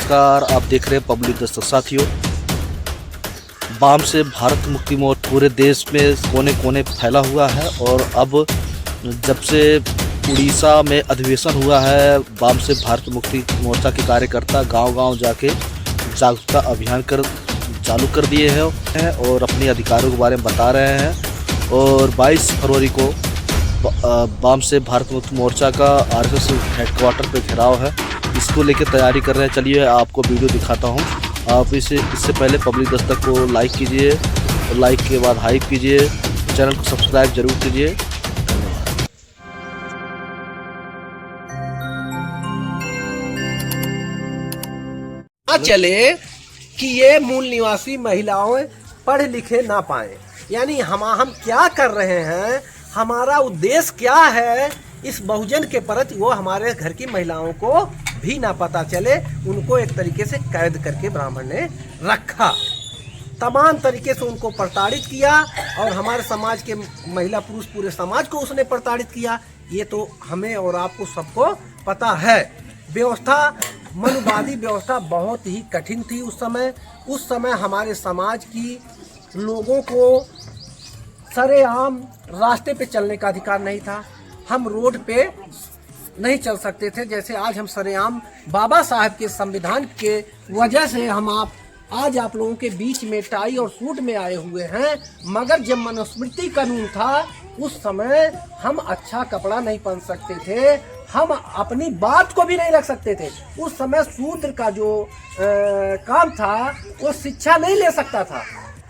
नमस्कार, आप देख रहे हैं पब्लिक दस्तक। साथियों, वाम से भारत मुक्ति मोर्चा पूरे देश में कोने कोने फैला हुआ है और अब जब से उड़ीसा में अधिवेशन हुआ है, वाम से भारत मुक्ति मोर्चा के कार्यकर्ता गांव-गांव जाके जागरूकता अभियान चालू कर दिए हैं और अपने अधिकारों के बारे में बता रहे हैं। और 22 फरवरी को वाम से भारत मुक्ति मोर्चा का आरएसएस हेडक्वार्टर पे घेराव है, इसको लेकर तैयारी कर रहे हैं। चलिए आपको वीडियो दिखाता हूँ। आप इससे पहले पब्लिक दस्तक को लाइक कीजिए और लाइक के बाद हाइप कीजिए, चैनल को सब्सक्राइब जरूर कीजिए। चले कि ये मूल निवासी महिलाओं पढ़ लिखे ना पाए, यानी हम क्या कर रहे हैं, हमारा उद्देश्य क्या है, इस बहुजन के प्रति वो हमारे घर की महिलाओं को भी ना पता चले। उनको एक तरीके से कैद करके ब्राह्मण ने रखा, तमाम तरीके से उनको प्रताड़ित किया और हमारे समाज के महिला पुरुष पूरे समाज को उसने प्रताड़ित किया। ये तो हमें और आपको सबको पता है। व्यवस्था, मनुवादी व्यवस्था बहुत ही कठिन थी उस समय हमारे समाज की लोगों को सरेआम रास्ते पे चलने का अधिकार नहीं था। हम रोड पे नहीं चल सकते थे। जैसे आज हम सरेआम बाबा साहब के संविधान के वजह से आज आप लोगों के बीच में टाई और सूट में आए हुए हैं, मगर जब मनुस्मृति कानून था उस समय हम अच्छा कपड़ा नहीं पहन सकते थे, हम अपनी बात को भी नहीं रख सकते थे। उस समय शूद्र का जो काम था वो शिक्षा नहीं ले सकता था,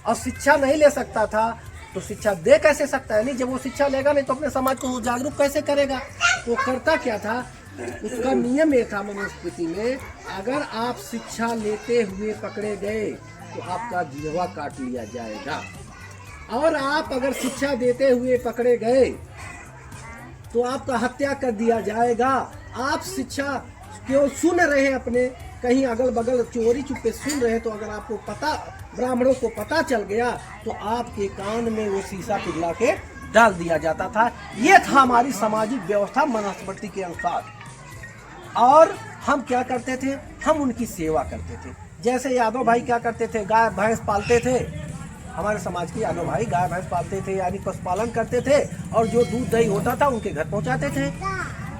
और शिक्षा नहीं ले सकता था तो शिक्षा दे कैसे सकता है? नहीं, जब वो शिक्षा लेगा नहीं तो अपने समाज को जागरूक कैसे करेगा? वो करता क्या था, उसका नियम ये था मनुस्मृति में, अगर आप शिक्षा लेते हुए पकड़े गए तो आपका जिह्वा काट लिया जाएगा, और आप अगर शिक्षा देते हुए पकड़े गए तो आपका हत्या कर दिया जाएगा। आप शिक्षा क्यों सुन रहे हैं, अपने कहीं अगल बगल चोरी चुपके सुन रहे हैं, तो अगर आपको पता, ब्राह्मणों को पता चल गया तो आपके कान में वो शीशा पिघला के डाल दिया जाता था। ये था हमारी सामाजिक व्यवस्था मनुस्मृति के अनुसार। और हम क्या करते थे, हम उनकी सेवा करते थे। जैसे यादव भाई क्या करते थे, गाय भैंस पालते थे। हमारे समाज के यादव भाई गाय भैंस पालते थे, यानी पशुपालन करते थे, और जो दूध दही होता था उनके घर पहुंचाते थे।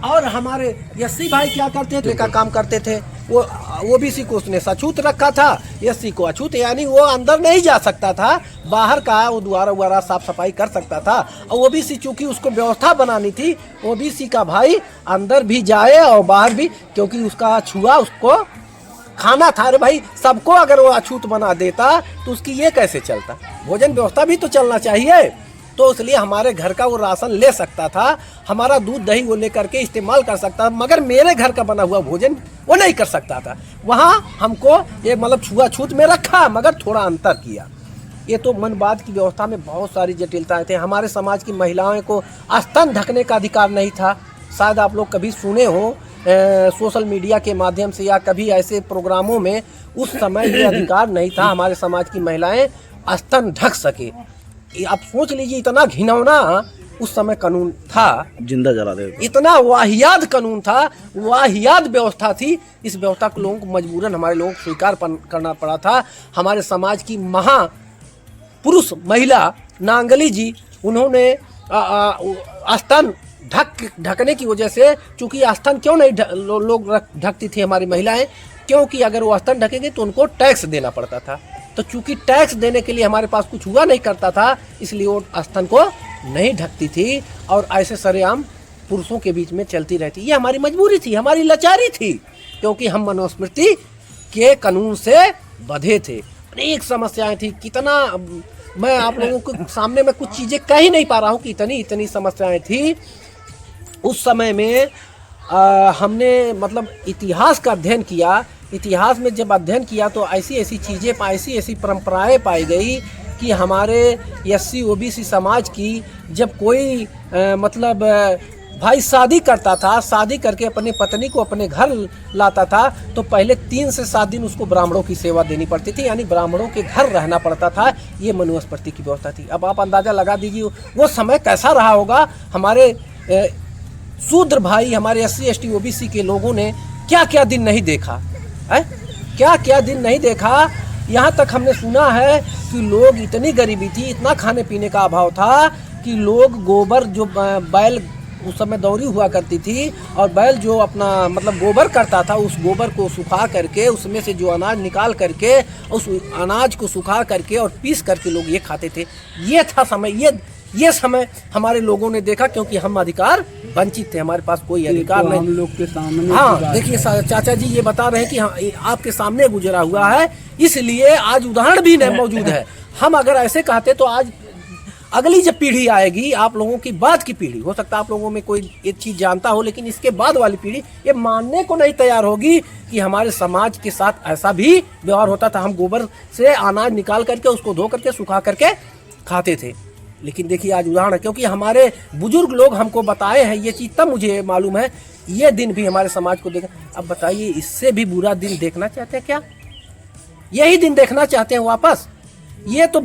और हमारे यस्सी भाई क्या करते थे, का काम करते थे। वो भी सी को उसने सछूत रखा था, यस्सी को अछूत, यानी वो अंदर नहीं जा सकता था, बाहर का वो द्वारा वगैरह साफ सफाई कर सकता था। और वो भी सी चूंकि उसको व्यवस्था बनानी थी, वो भी सी का भाई अंदर भी जाए और बाहर भी, क्योंकि उसका छुआ उसको खाना था। अरे भाई, सबको अगर वो अछूत बना देता तो उसकी ये कैसे चलता? भोजन व्यवस्था भी तो चलना चाहिए। तो इसलिए हमारे घर का वो राशन ले सकता था, हमारा दूध दही वो लेकर के इस्तेमाल कर सकता था, मगर मेरे घर का बना हुआ भोजन वो नहीं कर सकता था। वहाँ हमको ये मतलब छुआछूत में रखा, मगर थोड़ा अंतर किया। ये तो मनवाद की व्यवस्था में बहुत सारी जटिलताएं थे। हमारे समाज की महिलाओं को स्तन ढकने का अधिकार नहीं था। शायद आप लोग कभी सुने हो सोशल मीडिया के माध्यम से या कभी ऐसे प्रोग्रामों में, उस समय ये अधिकार नहीं था हमारे समाज की महिलाएं स्तन ढक सके। आप सोच लीजिए, इतना घिनौना उस समय कानून था, जिंदा जला दे, इतना वाहियात कानून था, वाहियात व्यवस्था थी। इस व्यवस्था को लोगों को मजबूरन हमारे लोगों को स्वीकार करना पड़ा था। हमारे समाज की महापुरुष महिला नांगली जी, उन्होंने स्तन ढकने की वजह से, चूंकि स्तन क्यों नहीं लोग ढकती थी हमारी महिलाएं, क्योंकि अगर वो स्तन ढकेंगे तो उनको टैक्स देना पड़ता था। तो चूंकि टैक्स देने के लिए हमारे पास कुछ हुआ नहीं करता था, इसलिए वो स्तन को नहीं ढकती थी और ऐसे सरेआम पुरुषों के बीच में चलती रहती। ये हमारी मजबूरी थी, हमारी लाचारी थी, क्योंकि हम मनुस्मृति के कानून से बंधे थे। अनेक समस्याएं थी, कितना मैं आप लोगों के सामने में कुछ चीज़ें कह ही नहीं पा रहा हूँ कि इतनी समस्याएं थी उस समय में। हमने मतलब इतिहास का अध्ययन किया। इतिहास में जब अध्ययन किया तो ऐसी चीज़ें, ऐसी परंपराएं पाई गई कि हमारे एससी ओबीसी समाज की जब कोई भाई शादी करता था, शादी करके अपनी पत्नी को अपने घर लाता था, तो पहले 3 से 7 दिन उसको ब्राह्मणों की सेवा देनी पड़ती थी, यानी ब्राह्मणों के घर रहना पड़ता था। ये मनुस्मृति की व्यवस्था थी। अब आप अंदाज़ा लगा दीजिए वो समय कैसा रहा होगा। हमारे शूद्र भाई, हमारे SC ST OBC के लोगों ने क्या क्या दिन नहीं देखा है। क्या क्या दिन नहीं देखा। यहाँ तक हमने सुना है कि लोग, इतनी गरीबी थी, इतना खाने पीने का अभाव था कि लोग गोबर, जो बैल उस समय दौरी हुआ करती थी, और बैल जो अपना मतलब गोबर करता था, उस गोबर को सुखा करके उसमें से जो अनाज निकाल करके उस अनाज को सुखा करके और पीस करके लोग ये खाते थे। ये था समय, ये समय हमारे लोगों ने देखा, क्योंकि हम अधिकार वंचित थे, हमारे पास कोई अधिकार तो नहीं। हम लोग के सामने हाँ देखिए चाचा जी ये बता रहे हैं कि हाँ, आपके सामने गुजरा हुआ है, इसलिए आज उदाहरण भी नहीं मौजूद है। हम अगर ऐसे कहते तो आज अगली जब पीढ़ी आएगी, आप लोगों की बाद की पीढ़ी, हो सकता है आप लोगों में कोई एक चीज जानता हो, लेकिन इसके बाद वाली पीढ़ी ये मानने को नहीं तैयार होगी कि हमारे समाज के साथ ऐसा भी व्यवहार होता था। हम गोबर से अनाज निकाल करके उसको धो करके सुखा करके खाते थे। लेकिन देखिए आज उदाहरण है, क्योंकि हमारे बुजुर्ग लोग हमको बताए हैं ये चीज़, तब मुझे मालूम है ये दिन भी हमारे समाज को देखा। अब बताइए, इससे भी बुरा दिन देखना चाहते हैं क्या? यही दिन देखना चाहते हैं वापस? ये तो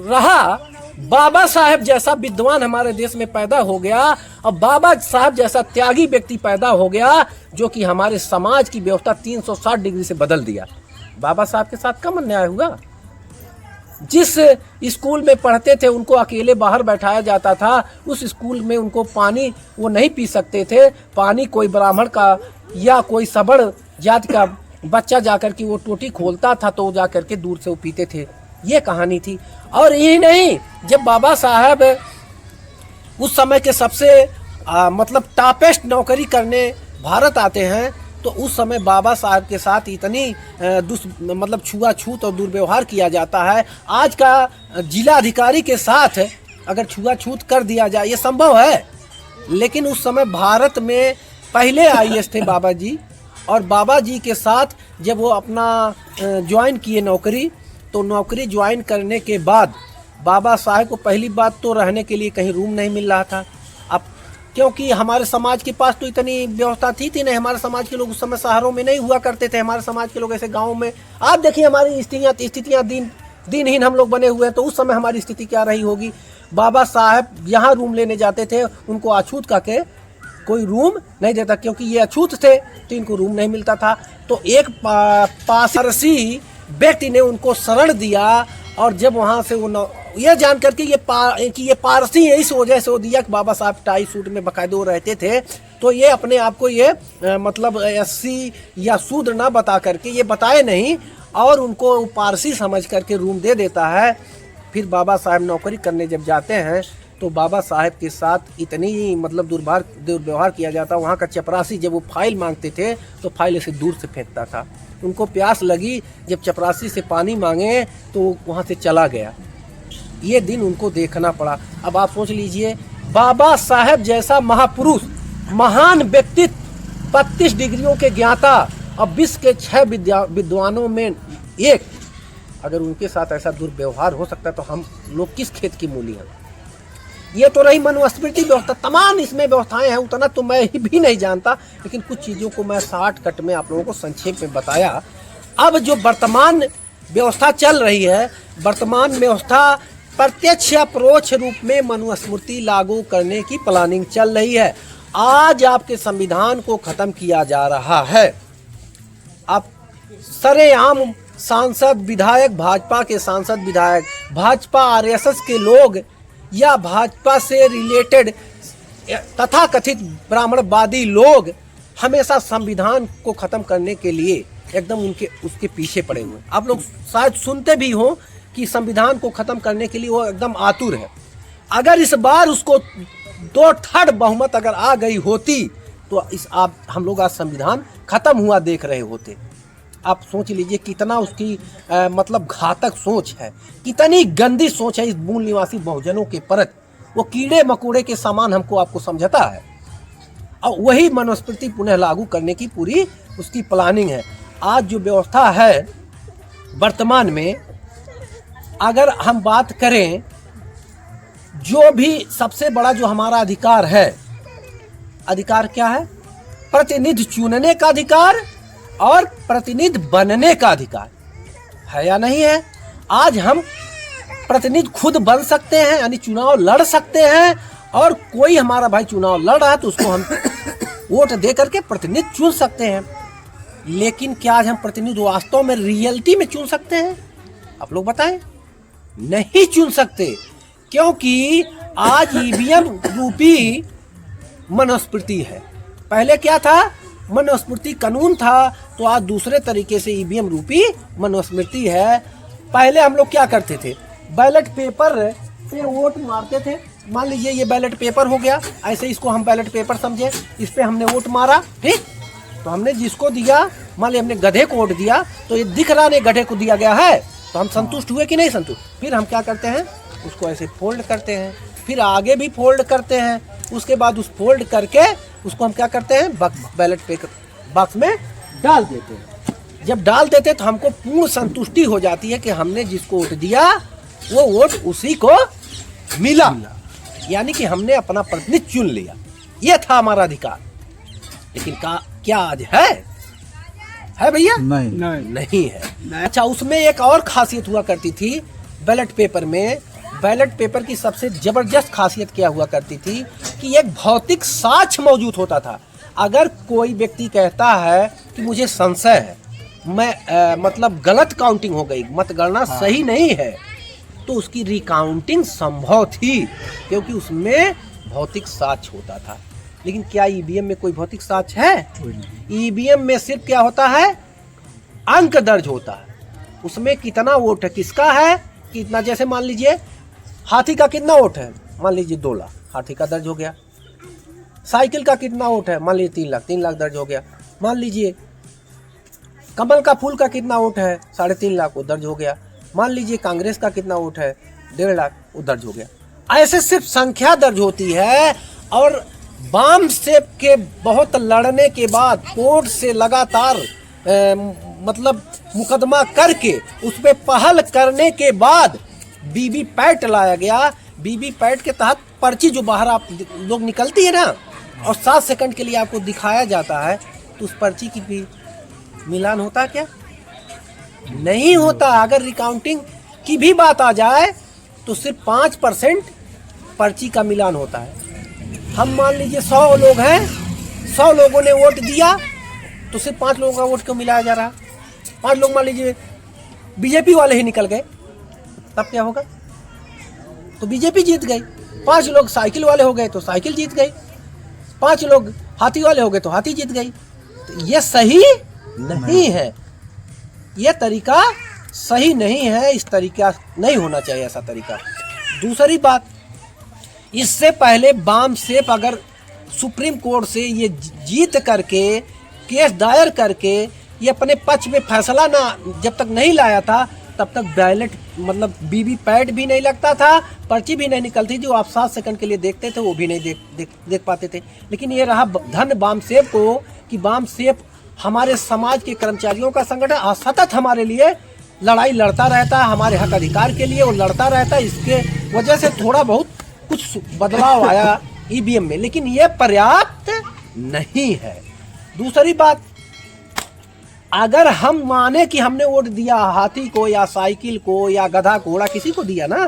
रहा बाबा साहेब जैसा विद्वान हमारे देश में पैदा हो गया, और बाबा साहेब जैसा त्यागी व्यक्ति पैदा हो गया, जो कि हमारे समाज की व्यवस्था 360 डिग्री से बदल दिया। बाबा साहब के साथ कम अन्याय हुआ। जिस स्कूल में पढ़ते थे उनको अकेले बाहर बैठाया जाता था, उस स्कूल में उनको पानी वो नहीं पी सकते थे। पानी कोई ब्राह्मण का या कोई सबड़ जात का बच्चा जाकर के वो टोटी खोलता था तो जाकर के दूर से वो पीते थे। ये कहानी थी। और यही नहीं, जब बाबा साहब उस समय के सबसे मतलब टॉपेस्ट नौकरी करने भारत आते हैं, तो उस समय बाबा साहब के साथ इतनी मतलब छुआछूत और दुर्व्यवहार किया जाता है। आज का जिला अधिकारी के साथ अगर छुआछूत कर दिया जाए, ये संभव है। लेकिन उस समय भारत में पहले आईएएस थे बाबा जी, और बाबा जी के साथ जब वो अपना ज्वाइन किए नौकरी, तो नौकरी ज्वाइन करने के बाद बाबा साहब को पहली बात तो रहने के लिए कहीं रूम नहीं मिल रहा था। अब क्योंकि हमारे समाज के पास तो इतनी व्यवस्था थी नहीं, हमारे समाज के लोग उस समय शहरों में नहीं हुआ करते थे, हमारे समाज के लोग ऐसे गाँव में। आप देखिए हमारी स्थितियाँ दिनहीन हम लोग बने हुए हैं, तो उस समय हमारी स्थिति क्या रही होगी। बाबा साहब यहाँ रूम लेने जाते थे, उनको अछूत करके कोई रूम नहीं देता, क्योंकि ये अछूत थे तो इनको रूम नहीं मिलता था। तो एक पारसी व्यक्ति ने उनको शरण दिया, और जब वहाँ से वो ये जान करके कि ये पारसी है, इस वजह से वो दिया कि बाबा साहब टाई सूट में बाकायदे रहते थे, तो ये अपने आप को ये मतलब एससी या शूद्र ना बता करके, ये बताए नहीं, और उनको पारसी समझ करके रूम दे देता है। फिर बाबा साहब नौकरी करने जब जाते हैं तो बाबा साहब के साथ इतनी मतलब दुर्व्यवहार किया जाता। वहाँ का चपरासी जब वो फाइल मांगते थे तो फाइल ऐसे दूर से फेंकता था। उनको प्यास लगी, जब चपरासी से पानी मांगे तो वहाँ से चला गया। ये दिन उनको देखना पड़ा। अब आप सोच लीजिए, बाबा साहब जैसा महापुरुष, महान व्यक्तित्व, 32 डिग्रियों के ज्ञाता और विश्व के 6 विद्वानों में एक, अगर उनके साथ ऐसा दुर्व्यवहार हो सकता है तो हम लोग किस खेत की मूली हैं। ये तो रही मनुस्मृति व्यवस्था, तमाम इसमें व्यवस्थाएं हैं, उतना तो मैं भी नहीं जानता, लेकिन कुछ चीज़ों को मैं शॉर्टकट में आप लोगों को संक्षेप में बताया। अब जो वर्तमान व्यवस्था चल रही है, वर्तमान व्यवस्था प्रत्यक्ष या परोक्ष रूप में मनुस्मृति लागू करने की प्लानिंग चल रही है। आज आपके संविधान को खत्म किया जा रहा है। अब सरेआम सांसद विधायक, भाजपा के सांसद विधायक, भाजपा आरएसएस के लोग या भाजपा से रिलेटेड तथाकथित ब्राह्मणवादी लोग हमेशा संविधान को खत्म करने के लिए एकदम उसके पीछे पड़े हुए। आप लोग शायद सुनते भी हो कि संविधान को खत्म करने के लिए वो एकदम आतुर है। अगर इस बार उसको 2/3 बहुमत अगर आ गई होती तो हम लोग आज संविधान खत्म हुआ देख रहे होते। आप सोच लीजिए कितना उसकी मतलब घातक सोच है, कितनी गंदी सोच है इस मूल निवासी बहुजनों के प्रति। वो कीड़े मकोड़े के समान हमको आपको समझता है, और वही मनुस्मृति पुनः लागू करने की पूरी उसकी प्लानिंग है। आज जो व्यवस्था है वर्तमान में, अगर हम बात करें, जो भी सबसे बड़ा जो हमारा अधिकार है, अधिकार क्या है? प्रतिनिधि चुनने का अधिकार और प्रतिनिधि बनने का अधिकार है या नहीं है? आज हम प्रतिनिधि खुद बन सकते हैं, यानी चुनाव लड़ सकते हैं, और कोई हमारा भाई चुनाव लड़ रहा है तो उसको हम वोट दे करके प्रतिनिधि चुन सकते हैं। लेकिन क्या आज हम प्रतिनिधि वास्तव में रियलिटी में चुन सकते हैं? आप लोग बताएं। नहीं चुन सकते, क्योंकि आज ईवीएम रूपी मनुस्मृति है। पहले क्या था? मनुस्मृति कानून था, तो आज दूसरे तरीके से ईवीएम रूपी मनुस्मृति है। पहले हम लोग क्या करते थे? बैलेट पेपर पे वोट मारते थे। मान लीजिए ये बैलेट पेपर हो गया, ऐसे इसको हम बैलेट पेपर समझे, इस पे हमने वोट मारा, ठीक? तो हमने जिसको दिया, मान लीजिए हमने गधे को वोट दिया, तो ये दिख रहा नहीं गधे को दिया गया है, तो हम संतुष्ट हुए कि नहीं संतुष्ट? फिर हम क्या करते हैं? उसको ऐसे फोल्ड करते हैं, फिर आगे भी फोल्ड करते हैं, उसके बाद उस फोल्ड करके उसको हम क्या करते हैं? बैलेट पेपर बॉक्स में डाल देते हैं। जब डाल देते हैं तो हमको पूर्ण संतुष्टि हो जाती है कि हमने जिसको वोट दिया वो वोट उसी को मिला, यानी कि हमने अपना प्रतिनिधि चुन लिया। ये था हमारा अधिकार। लेकिन क्या आज है भैया? नहीं है। अच्छा, उसमें एक और खासियत हुआ करती थी बैलेट पेपर में। बैलेट पेपर की सबसे जबरदस्त खासियत क्या हुआ करती थी कि एक भौतिक साक्ष्य मौजूद होता था। अगर कोई व्यक्ति कहता है कि मुझे संशय है, मैं मतलब गलत काउंटिंग हो गई, मतगणना सही नहीं है, तो उसकी रिकाउंटिंग संभव थी, क्योंकि उसमें भौतिक साक्ष्य होता था। लेकिन क्या ईवीएम में कोई भौतिक साक्ष्य है? ईवीएम में सिर्फ क्या होता है? अंक दर्ज होता है। उसमें कितना वोट है, किसका है, कितना। जैसे मान लीजिए हाथी का कितना वोट है, मान लीजिए 2 लाख, हाथी का दर्ज हो गया। साइकिल का कितना वोट है, मान लीजिए 3 लाख, 3 लाख दर्ज हो गया। मान लीजिए कमल का फूल का कितना वोट है, 3.5 लाख, वो दर्ज हो गया। मान लीजिए कांग्रेस का कितना वोट है, 1.5 लाख, वो दर्ज हो गया। ऐसे सिर्फ संख्या दर्ज होती है। और वाम सेप के बहुत लड़ने के बाद कोर्ट से लगातार मतलब मुकदमा करके उस पर पहल करने के बाद वीवीपैट लाया गया। वीवीपैट के तहत पर्ची जो बाहर आप लोग निकलती है ना, और 7 सेकंड के लिए आपको दिखाया जाता है, तो उस पर्ची की भी मिलान होता क्या? नहीं होता। अगर रिकाउंटिंग की भी बात आ जाए तो सिर्फ 5% पर्ची का मिलान होता है। हम मान लीजिए 100 लोग हैं, 100 लोगों ने वोट दिया, तो सिर्फ 5 लोगों का वोट क्यों मिलाया जा रहा? 5 लोग मान लीजिए बीजेपी वाले ही निकल गए, तब क्या होगा? तो बीजेपी जीत गई। 5 लोग साइकिल वाले हो गए तो साइकिल जीत गई। 5 लोग हाथी वाले हो गए तो हाथी जीत गई। तो ये सही नहीं है, ये तरीका सही नहीं है। इस तरीका नहीं होना चाहिए, ऐसा तरीका। दूसरी बात, इससे पहले वाम सेप अगर सुप्रीम कोर्ट से ये जीत करके, केस दायर करके, ये अपने पक्ष में फैसला ना जब तक नहीं लाया था, तब तक बैलेट मतलब वीवीपैट भी नहीं लगता था, पर्ची भी नहीं निकलती थी। वो आप 7 सेकंड के लिए देखते थे, वो भी नहीं देख पाते थे। लेकिन ये रहा धन वाम सेप को कि वाम सेप हमारे समाज के कर्मचारियों का संगठन सतत हमारे लिए लड़ाई लड़ता रहता है, हमारे हक अधिकार के लिए वो लड़ता रहता है। इसके वजह से थोड़ा बहुत कुछ बदलाव आया ईवीएम में, लेकिन ये पर्याप्त नहीं है। दूसरी बात, अगर हम माने कि हमने वोट दिया हाथी को या साइकिल को या गधा घोड़ा, किसी को दिया ना,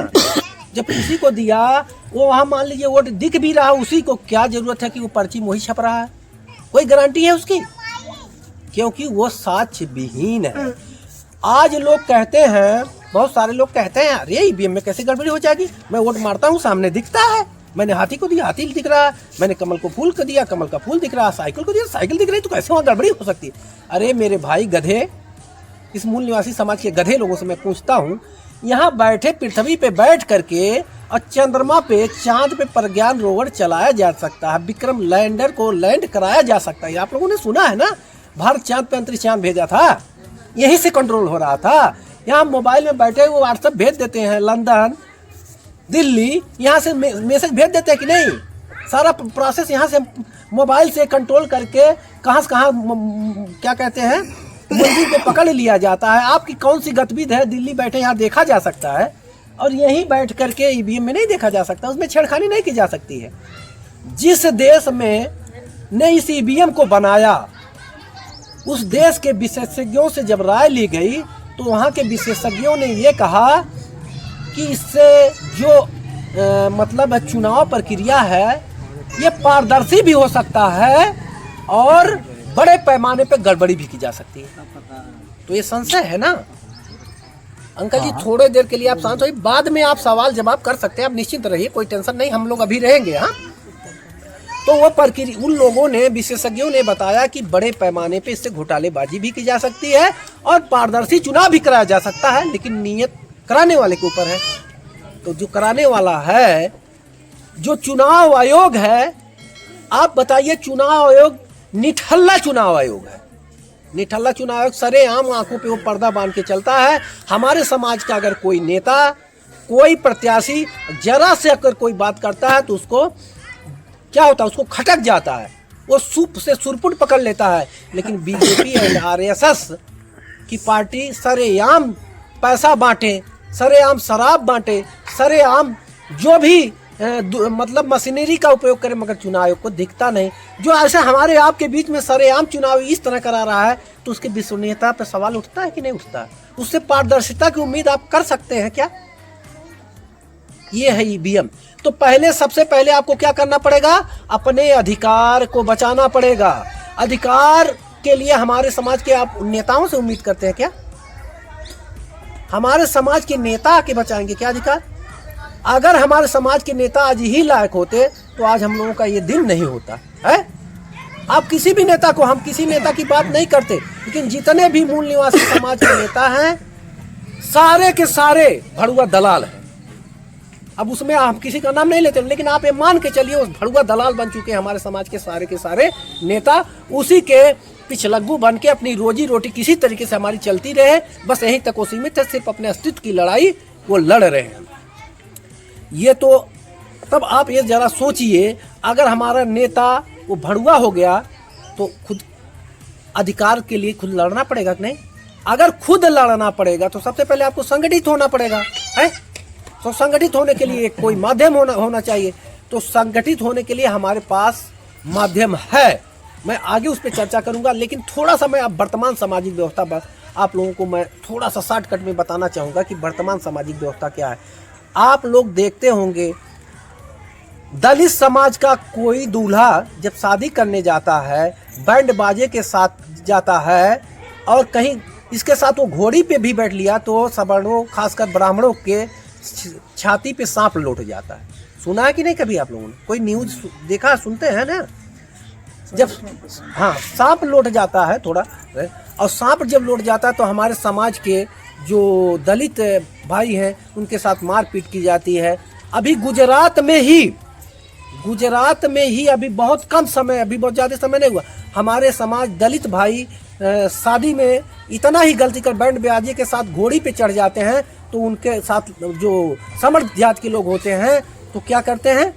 जब किसी को दिया, वो वहाँ मान लीजिए वोट दिख भी रहा, उसी को क्या जरूरत है कि वो पर्ची वही छप रहा है? कोई गारंटी है उसकी? क्योंकि वो साक्ष्य विहीन है। आज लोग कहते हैं, बहुत सारे लोग कहते हैं, अरे ईवीएम में कैसे गड़बड़ी हो जाएगी? मैं वोट मारता हूँ, सामने दिखता है, मैंने हाथी को दिया, हाथी दिख रहा है, मैंने कमल को फूल को दिया, कमल का फूल दिख रहा है, साइकिल को दिया, साइकिल दिख रही, तो कैसे वहाँ गड़बड़ी हो सकती है? अरे मेरे भाई गधे, इस मूल निवासी समाज के गधे लोगों से मैं पूछता हूँ, यहाँ बैठे पृथ्वी पे बैठ करके और चंद्रमा पे, चांद पे प्रज्ञान रोवर चलाया जा सकता है, विक्रम लैंडर को लैंड कराया जा सकता है। आप लोगों ने सुना है ना, भारत चांद पे अंतरिक्ष यान भेजा था, यहीं से कंट्रोल हो रहा था। यहाँ मोबाइल में बैठे वो व्हाट्सएप भेज देते हैं, लंदन, दिल्ली, यहाँ से मैसेज भेज देते हैं कि नहीं? सारा प्रोसेस यहाँ से मोबाइल से कंट्रोल करके कहाँ से कहाँ क्या कहते हैं मंजिल को पकड़ लिया जाता है। आपकी कौन सी गतिविधि है दिल्ली बैठे यहाँ देखा जा सकता है, और यहीं बैठ करके ईवीएम में नहीं देखा जा सकता, उसमें छेड़खानी नहीं की जा सकती है। जिस देश में ने इस ईवीएम को बनाया, उस देश के विशेषज्ञों से जब राय ली गई, तो वहाँ के विशेषज्ञों ने ये कहा कि इससे जो मतलब चुनाव प्रक्रिया है, ये पारदर्शी भी हो सकता है और बड़े पैमाने पे गड़बड़ी भी की जा सकती है। तो ये संशय है ना। अंकल जी थोड़ी देर के लिए आप शांत होइए, बाद में आप सवाल जवाब कर सकते हैं, आप निश्चिंत रहिए, कोई टेंशन नहीं, हम लोग अभी रहेंगे। हाँ, तो वो प्रक्रिया उन लोगों ने, विशेषज्ञों ने बताया कि बड़े पैमाने पे इससे घोटालेबाजी भी की जा सकती है और पारदर्शी चुनाव भी कराया जा सकता है, लेकिन नियत कराने वाले के ऊपर है। तो जो कराने वाला है, जो चुनाव आयोग है, आप बताइए, चुनाव आयोग निठल्ला चुनाव आयोग है। निठल्ला चुनाव आयोग सरेआम आंखों पे वो पर्दा बांध के चलता है। हमारे समाज का अगर कोई नेता, कोई प्रत्याशी जरा से अगर कोई बात करता है तो उसको क्या होता है, उसको खटक जाता है, वो सूप से सुरपुट पकड़ लेता है। लेकिन बीजेपी एंड आरएसएस की पार्टी सरेआम पैसा बांटे, सरेआम शराब बांटे, सरेआम जो भी मतलब मशीनरी का उपयोग करे, मगर चुनाव आयोग को दिखता नहीं। जो ऐसे हमारे आपके बीच में सरेआम चुनाव इस तरह करा रहा है, तो उसकी विश्वसनीयता पर सवाल उठता है कि नहीं उठता है? उससे पारदर्शिता की उम्मीद आप कर सकते हैं क्या? ये है ईवीएम। तो पहले, सबसे पहले आपको क्या करना पड़ेगा? अपने अधिकार को बचाना पड़ेगा। अधिकार के लिए हमारे समाज के आप नेताओं से उम्मीद करते हैं क्या? हमारे समाज के नेता आके बचाएंगे क्या अधिकार? अगर हमारे समाज के नेता आज ही लायक होते तो आज हम लोगों का ये दिन नहीं होता है। आप किसी भी नेता को, हम किसी नेता की बात नहीं करते, लेकिन जितने भी मूल निवासी समाज के नेता हैं, सारे के सारे भड़ुआ दलाल हैं। अब उसमें हम किसी का नाम नहीं लेते, लेकिन आप ये मान के चलिए उस भड़ुआ दलाल बन चुके हैं हमारे समाज के सारे नेता। उसी के पिछलग्गू बन के अपनी रोजी रोटी किसी तरीके से हमारी चलती रहे, बस यहीं तक वो सीमित है, सिर्फ अपने अस्तित्व की लड़ाई वो लड़ रहे हैं। ये तो तब आप ये जरा सोचिए, अगर हमारा नेता वो भड़ुआ हो गया तो खुद अधिकार के लिए खुद लड़ना पड़ेगा कि नहीं? अगर खुद लड़ना पड़ेगा तो सबसे पहले आपको संगठित होना पड़ेगा, है? तो संगठित होने के लिए कोई माध्यम होना चाहिए। तो संगठित होने के लिए हमारे पास माध्यम है, मैं आगे उस पर चर्चा करूंगा। लेकिन थोड़ा सा मैं अब वर्तमान सामाजिक व्यवस्था पर आप लोगों को मैं थोड़ा सा शॉर्टकट में बताना चाहूँगा कि वर्तमान सामाजिक व्यवस्था क्या है। आप लोग देखते होंगे, दलित समाज का कोई दूल्हा जब शादी करने जाता है, बैंड बाजे के साथ जाता है, और कहीं इसके साथ वो घोड़ी पे भी बैठ लिया तो सवर्णों, खासकर ब्राह्मणों के छाती पे सांप लौट जाता है। सुना है कि नहीं कभी आप लोगों ने? कोई न्यूज देखा, सुनते हैं ना? जब हाँ, सांप लौट जाता है थोड़ा, और सांप जब लौट जाता है तो हमारे समाज के जो दलित भाई हैं उनके साथ मारपीट की जाती है। अभी गुजरात में ही अभी बहुत कम समय, अभी बहुत ज़्यादा समय नहीं हुआ, हमारे समाज दलित भाई शादी में इतना ही गलती कर बैंड बाजे के साथ घोड़ी पे चढ़ जाते हैं, तो उनके साथ जो समर्थ जात के लोग होते हैं तो क्या करते हैं,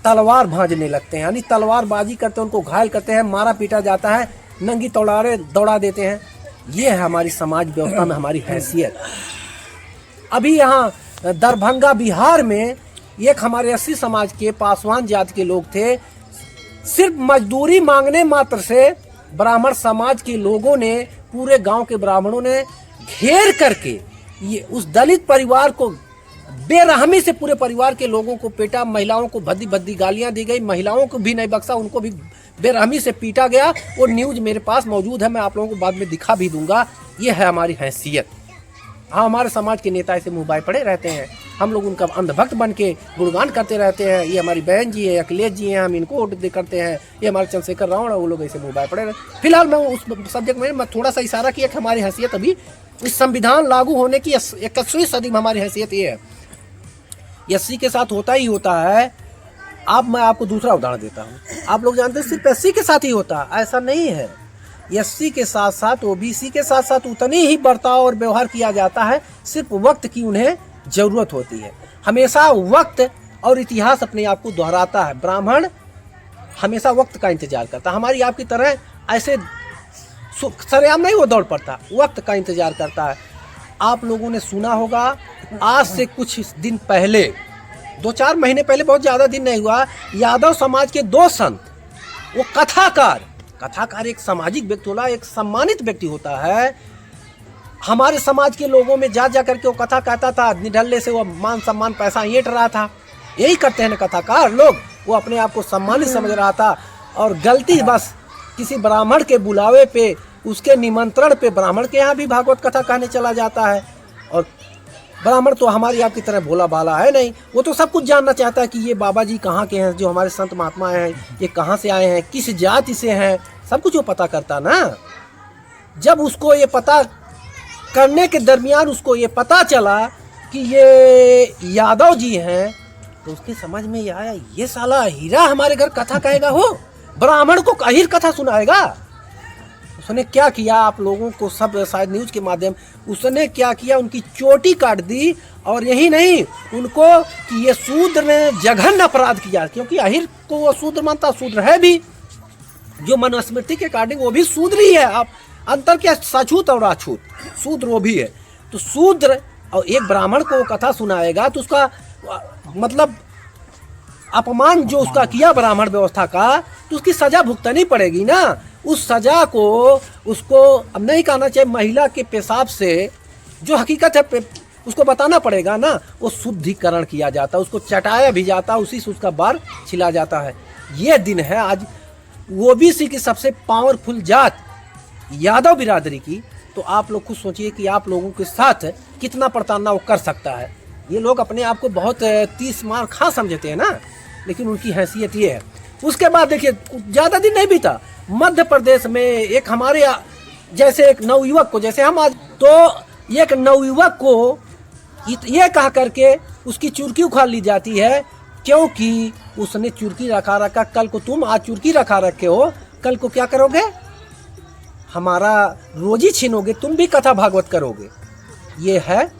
तलवार भांजने लगते हैं, यानी तलवारबाजी करते हैं, उनको घायल करते हैं, मारा पीटा जाता है, नंगी तलवारें दौड़ा देते हैं। ये है हमारी समाज व्यवस्था में हमारी हैसियत। अभी यहाँ दरभंगा बिहार में एक हमारे 80 समाज के पासवान जात के लोग थे, सिर्फ मजदूरी मांगने मात्र से ब्राह्मण समाज के लोगों ने, पूरे गांव के ब्राह्मणों ने घेर करके ये उस दलित परिवार को बेरहमी से, पूरे परिवार के लोगों को पीटा। महिलाओं को भद्दी भद्दी गालियां दी गई, महिलाओं को भी नहीं बख्शा, उनको भी बेरहमी से पीटा गया। वो न्यूज मेरे पास मौजूद है, मैं आप लोगों को बाद में दिखा भी दूंगा। ये है हमारी हैसियत। हाँ, हमारे समाज के नेता ऐसे मुंह बाय पड़े रहते हैं, हम लोग उनका अंधभक्त बन के गुणगान करते रहते हैं। ये हमारी बहन जी है, अखिलेश जी हैं, हम इनको वोट करते हैं। ये हमारे चंद्रशेखर रावण है, वो लोग ऐसे मुंह बाय पड़े रहते। फिलहाल मैं उस सब्जेक्ट में मैं थोड़ा सा इशारा किया कि हमारी हैसियत अभी इस संविधान लागू होने की 21वीं सदी में हमारी हैसियत ये है। एससी के साथ होता ही होता है। अब मैं आपको दूसरा उदाहरण देता हूँ। आप लोग जानते हैं सिर्फ एससी के साथ ही होता, ऐसा नहीं है। एससी के साथ साथ ओबीसी के साथ साथ उतनी ही बर्ताव और व्यवहार किया जाता है, सिर्फ वक्त की उन्हें जरूरत होती है। हमेशा वक्त और इतिहास अपने आप को दोहराता है। ब्राह्मण हमेशा वक्त का इंतजार करता, हमारी आपकी तरह ऐसे सरेआम नहीं वो दौड़ पड़ता, वक्त का इंतजार करता है। आप लोगों ने सुना होगा, आज से कुछ दिन पहले, 2-4 महीने पहले, बहुत ज़्यादा दिन नहीं हुआ, यादव समाज के 2 संत, वो कथाकार एक सामाजिक व्यक्ति होला, एक सम्मानित व्यक्ति होता है। हमारे समाज के लोगों में जा करके वो कथा कहता था, निढल्ले से वो मान सम्मान पैसा ऐंठ रहा था। यही करते हैं ना कथाकार लोग, वो अपने आप को सम्मानित समझ रहा था, और गलती बस किसी ब्राह्मण के बुलावे पे, उसके निमंत्रण पे ब्राह्मण के यहाँ भी भागवत कथा कहने चला जाता है। और ब्राह्मण तो हमारी आपकी तरह भोला भाला है नहीं, वो तो सब कुछ जानना चाहता है कि ये बाबा जी कहाँ के हैं, जो हमारे संत महात्मा हैं, ये कहाँ से आए हैं, किस जाति से हैं, सब कुछ वो पता करता ना। जब उसको ये पता करने के दरमियान उसको ये पता चला कि ये यादव जी हैं, तो उसके समझ में ये आया, ये साला हीरा हमारे घर कथा कहेगा, हो ब्राह्मण को अहिर कथा सुनाएगा। उसने क्या किया, आप लोगों को सब शायद न्यूज के माध्यम, उसने क्या किया, उनकी चोटी काट दी। और यही नहीं, उनको कि ये शूद्र ने जघन्य अपराध किया, क्योंकि अहिर को वो शूद्र मानता, शूद्र है भी, जो मनुस्मृति के अकॉर्डिंग वो भी शूद्र ही है। आप अंतर क्या, सछूत और अछूत, शूद्र वो भी है। तो शूद्र और एक ब्राह्मण को कथा सुनाएगा तो उसका मतलब अपमान जो उसका किया ब्राह्मण व्यवस्था का, तो उसकी सजा भुगतनी पड़ेगी ना। उस सजा को उसको अब नहीं कहना चाहिए, महिला के पेशाब से जो हकीकत है उसको बताना पड़ेगा ना। वो शुद्धिकरण किया जाता, उसको चटाया भी जाता, उसी से उसका बार छिला जाता है। ये दिन है आज ओबीसी की सबसे पावरफुल जात यादव बिरादरी की। तो आप लोग खुद सोचिए कि आप लोगों के साथ कितना प्रताड़ना वो कर सकता है। ये लोग अपने आप को बहुत 30 मार खा समझते हैं ना, लेकिन उनकी हैसियत ये है। उसके बाद देखिए, ज़्यादा दिन नहीं बीता, मध्य प्रदेश में एक हमारे जैसे एक नवयुवक को, जैसे हम आज, तो एक नवयुवक को ये कहा करके उसकी चुर्की उखाड़ ली जाती है, क्योंकि उसने चुर्की रखा, कल को तुम आज चुर्की रखा रखे हो, कल को क्या करोगे, हमारा रोजी छीनोगे, तुम भी कथा भागवत करोगे। ये है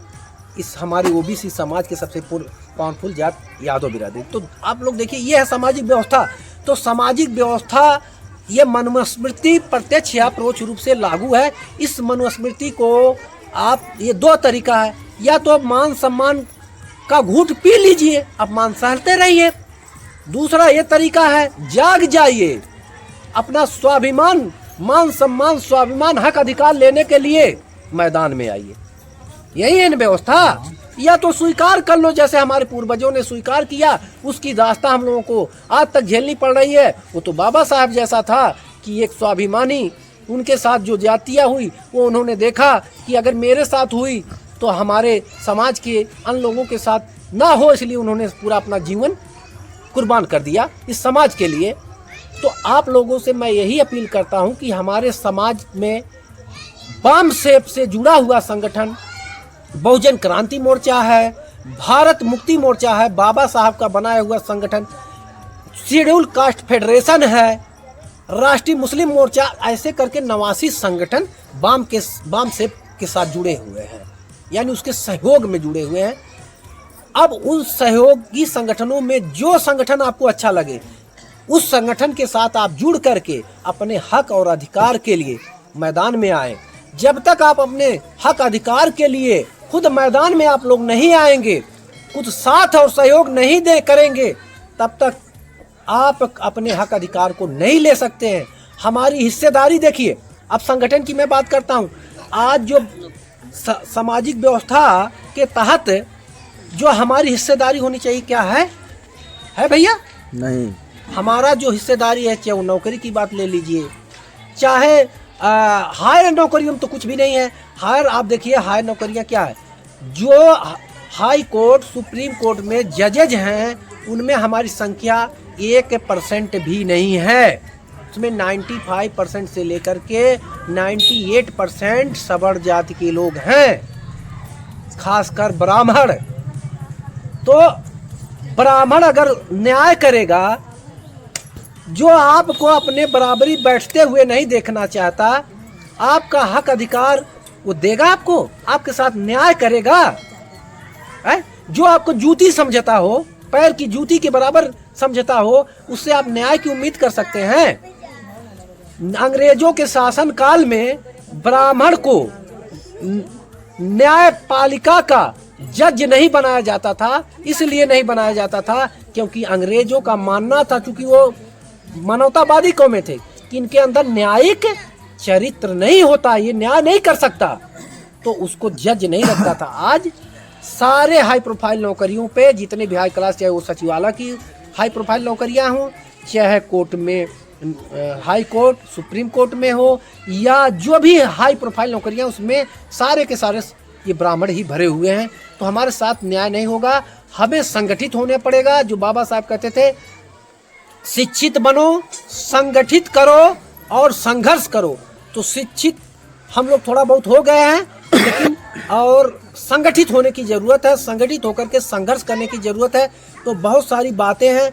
इस हमारी ओबीसी समाज के सबसे पावरफुल जात यादव बिरादरी। तो आप लोग देखिए, ये है सामाजिक व्यवस्था। तो सामाजिक व्यवस्था ये मनुस्मृति प्रत्यक्ष या परोक्ष रूप से लागू है। इस मनुस्मृति को आप, ये दो तरीका है, या तो मान सम्मान का घूंट पी लीजिए, अपमान सहते रहिए। दूसरा ये तरीका है, जाग जाइए, अपना स्वाभिमान, मान सम्मान, स्वाभिमान, हक अधिकार लेने के लिए मैदान में आइए। यही है व्यवस्था। या तो स्वीकार कर लो, जैसे हमारे पूर्वजों ने स्वीकार किया, उसकी दास्तां हम लोगों को आज तक झेलनी पड़ रही है। वो तो बाबा साहब जैसा था कि एक स्वाभिमानी, उनके साथ जो जातियाँ हुई वो उन्होंने देखा कि अगर मेरे साथ हुई तो हमारे समाज के अन्य लोगों के साथ ना हो, इसलिए उन्होंने पूरा अपना जीवन कुर्बान कर दिया इस समाज के लिए। तो आप लोगों से मैं यही अपील करता हूं कि हमारे समाज में वाम से जुड़ा हुआ संगठन बहुजन क्रांति मोर्चा है, भारत मुक्ति मोर्चा है, बाबा साहब का बनाया हुआ संगठन शेड्यूल कास्ट फेडरेशन है, राष्ट्रीय मुस्लिम मोर्चा, ऐसे करके 89 संगठन वाम के साथ जुड़े हुए हैं, यानी उसके सहयोग में जुड़े हुए हैं। अब उन सहयोगी संगठनों में जो संगठन आपको अच्छा लगे, उस संगठन के साथ आप जुड़ करके अपने हक और अधिकार के लिए मैदान में आए। जब तक आप अपने हक अधिकार के लिए खुद मैदान में आप लोग नहीं आएंगे, कुछ साथ और सहयोग नहीं दे करेंगे, तब तक आप अपने हक अधिकार को नहीं ले सकते हैं। हमारी हिस्सेदारी देखिए, अब संगठन की मैं बात करता हूँ, आज जो सामाजिक व्यवस्था के तहत जो हमारी हिस्सेदारी होनी चाहिए, क्या है भैया? नहीं, हमारा जो हिस्सेदारी है, चाहे वो नौकरी की बात ले लीजिए, चाहे हायर नौकरियों में तो कुछ भी नहीं है। हायर, आप देखिए हायर नौकरियां क्या है, जो हाई कोर्ट, सुप्रीम कोर्ट में जजेज हैं, उनमें हमारी संख्या 1% भी नहीं है। उसमें 95% से लेकर के 98% सवर्ण जाति के लोग हैं, खासकर ब्राह्मण। तो ब्राह्मण अगर न्याय करेगा, जो आपको अपने बराबरी बैठते हुए नहीं देखना चाहता, आपका हक अधिकार वो देगा आपको, आपके साथ न्याय करेगा। जो आपको जूती समझता हो, पैर की जूती के बराबर समझता हो, उससे आप न्याय की उम्मीद कर सकते हैं। अंग्रेजों के शासन काल में ब्राह्मण को न्यायपालिका का जज नहीं बनाया जाता था। इसलिए नहीं बनाया जाता था क्योंकि अंग्रेजों का मानना था, चूंकि वो मानवतावादी कौमें थे, कि इनके अंदर न्यायिक चरित्र नहीं होता, ये न्याय नहीं कर सकता, तो उसको जज नहीं रखता था। आज सारे हाई प्रोफाइल नौकरियों पे, जितने भी हाई क्लास, चाहे वो सचिवालय की हाई प्रोफाइल नौकरियां हों, चाहे कोर्ट में हाई कोर्ट, सुप्रीम कोर्ट में हो, या जो भी हाई प्रोफाइल नौकरियां, उसमें सारे के सारे ये ब्राह्मण ही भरे हुए हैं। तो हमारे साथ न्याय नहीं होगा, हमें संगठित होने पड़ेगा। जो बाबा साहब कहते थे, शिक्षित बनो, संगठित करो और संघर्ष करो। तो शिक्षित हम लोग थोड़ा बहुत हो गए हैं, लेकिन और संगठित होने की ज़रूरत है, संगठित होकर के संघर्ष करने की ज़रूरत है। तो बहुत सारी बातें हैं